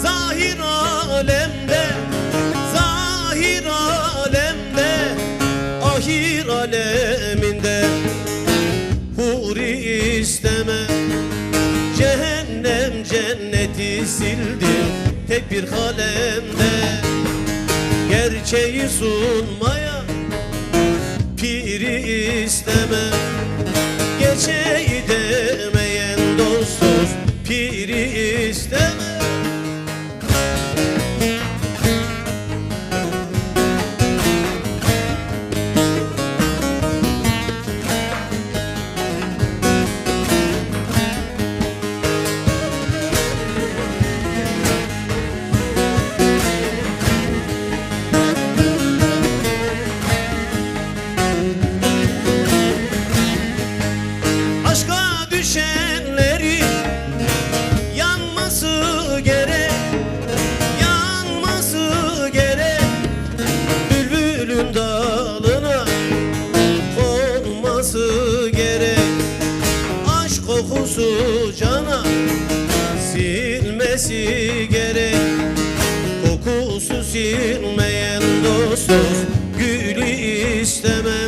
Zahir alemde, zahir alemde, ahir aleminde huri isteme. Cehennem cenneti sildim tek bir kalemde. Gerçeği sunmaya piri isteme. Gerçeği demeyen dostuz piri isteme. Aşka düşenleri yanması gerek, yanması gerek. Bülbülün dalına konması gerek. Aşk kokusu cana silmesi gerek. Kokusu silmeyen dostuz gülü isteme.